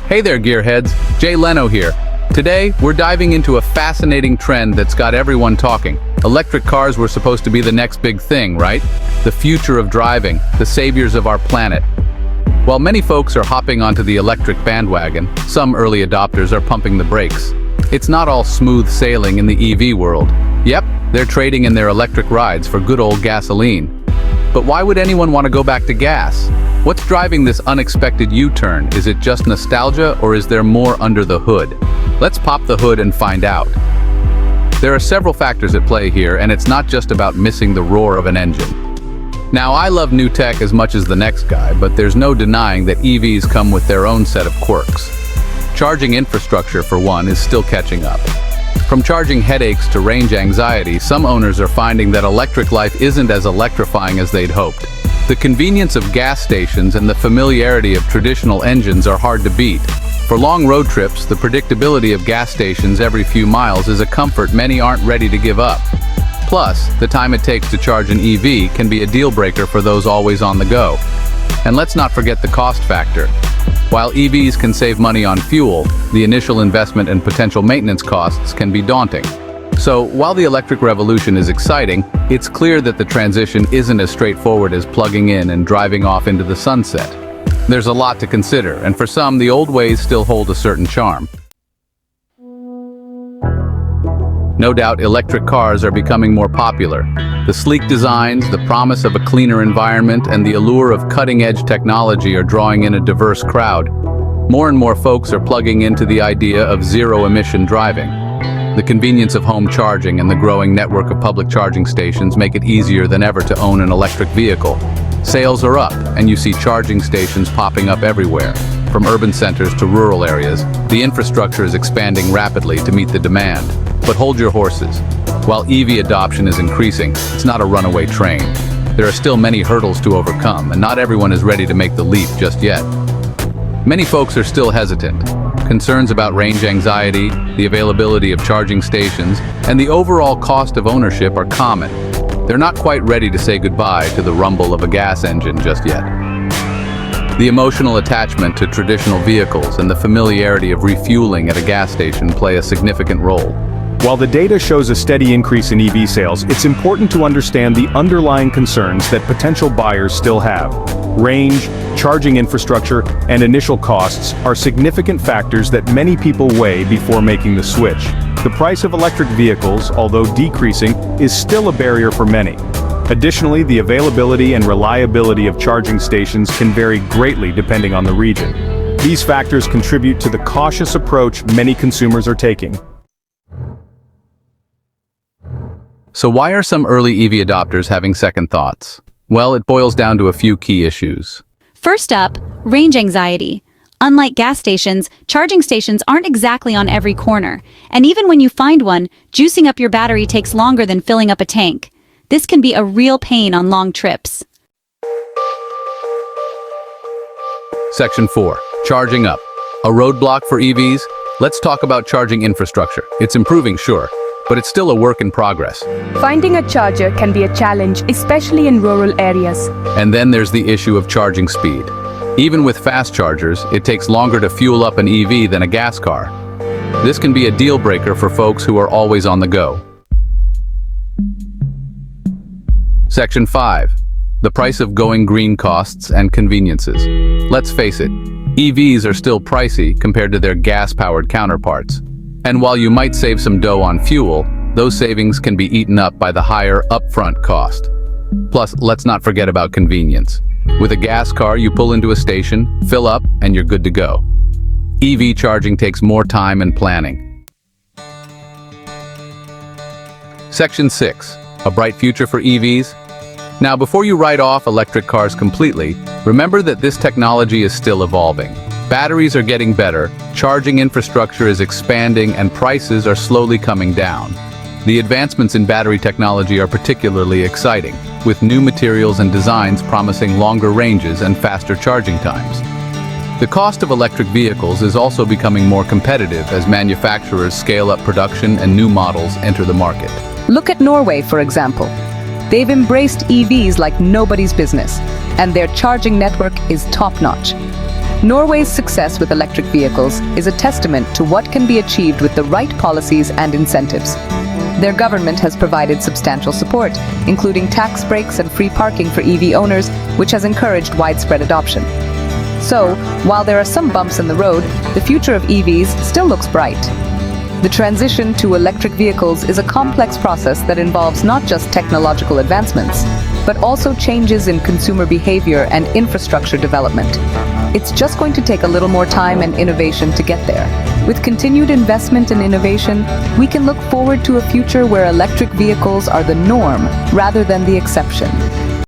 Hey there, gearheads. Jay Leno here. Today, we're diving into a fascinating trend that's got everyone talking. Electric cars were supposed to be the next big thing, right? The future of driving, the saviors of our planet. While many folks are hopping onto the electric bandwagon, some early adopters are pumping the brakes. It's not all smooth sailing in the EV world. Yep, they're trading in their electric rides for good old gasoline. But why would anyone want to go back to gas? What's driving this unexpected U-turn? Is it just nostalgia, or is there more under the hood? Let's pop the hood and find out. There are several factors at play here, and it's not just about missing the roar of an engine. Now, I love new tech as much as the next guy, but there's no denying that EVs come with their own set of quirks. Charging infrastructure, for one, is still catching up. From charging headaches to range anxiety, some owners are finding that electric life isn't as electrifying as they'd hoped. The convenience of gas stations and the familiarity of traditional engines are hard to beat. For long road trips, the predictability of gas stations every few miles is a comfort many aren't ready to give up. Plus, the time it takes to charge an EV can be a deal breaker for those always on the go. And let's not forget the cost factor. While EVs can save money on fuel, the initial investment and potential maintenance costs can be daunting. So, while the electric revolution is exciting, it's clear that the transition isn't as straightforward as plugging in and driving off into the sunset. There's a lot to consider, and for some, the old ways still hold a certain charm. No doubt, electric cars are becoming more popular. The sleek designs, the promise of a cleaner environment, and the allure of cutting-edge technology are drawing in a diverse crowd. More and more folks are plugging into the idea of zero-emission driving. The convenience of home charging and the growing network of public charging stations make it easier than ever to own an electric vehicle. Sales are up, and you see charging stations popping up everywhere. From urban centers to rural areas, the infrastructure is expanding rapidly to meet the demand. But hold your horses. While EV adoption is increasing, it's not a runaway train. There are still many hurdles to overcome, and not everyone is ready to make the leap just yet. Many folks are still hesitant. Concerns about range anxiety, the availability of charging stations, and the overall cost of ownership are common. They're not quite ready to say goodbye to the rumble of a gas engine just yet. The emotional attachment to traditional vehicles and the familiarity of refueling at a gas station play a significant role. While the data shows a steady increase in EV sales, it's important to understand the underlying concerns that potential buyers still have. Range, charging infrastructure, and initial costs are significant factors that many people weigh before making the switch. The price of electric vehicles, although decreasing, is still a barrier for many. Additionally, the availability and reliability of charging stations can vary greatly depending on the region. These factors contribute to the cautious approach many consumers are taking. So why are some early EV adopters having second thoughts? Well, it boils down to a few key issues. First up, range anxiety. Unlike gas stations, charging stations aren't exactly on every corner, and even when you find one, juicing up your battery takes longer than filling up a tank. This can be a real pain on long trips. Section 4. Charging up. A roadblock for EVs? Let's talk about charging infrastructure. It's improving, sure, but it's still a work in progress. Finding a charger can be a challenge, especially in rural areas. And then there's the issue of charging speed. Even with fast chargers, it takes longer to fuel up an EV than a gas car. This can be a deal breaker for folks who are always on the go. Section 5. The price of going green costs and conveniences. Let's face it, EVs are still pricey compared to their gas-powered counterparts. And while you might save some dough on fuel, those savings can be eaten up by the higher upfront cost. Plus, let's not forget about convenience. With a gas car, you pull into a station, fill up, and you're good to go. EV charging takes more time and planning. Section 6. A bright future for EVs? Now, before you write off electric cars completely, remember that this technology is still evolving. Batteries are getting better, charging infrastructure is expanding, and prices are slowly coming down. The advancements in battery technology are particularly exciting, with new materials and designs promising longer ranges and faster charging times. The cost of electric vehicles is also becoming more competitive as manufacturers scale up production and new models enter the market. Look at Norway, for example. They've embraced EVs like nobody's business, and their charging network is top-notch. Norway's success with electric vehicles is a testament to what can be achieved with the right policies and incentives. Their government has provided substantial support, including tax breaks and free parking for EV owners, which has encouraged widespread adoption. So, while there are some bumps in the road, the future of EVs still looks bright. The transition to electric vehicles is a complex process that involves not just technological advancements, but also changes in consumer behavior and infrastructure development. It's just going to take a little more time and innovation to get there. With continued investment and innovation, we can look forward to a future where electric vehicles are the norm rather than the exception.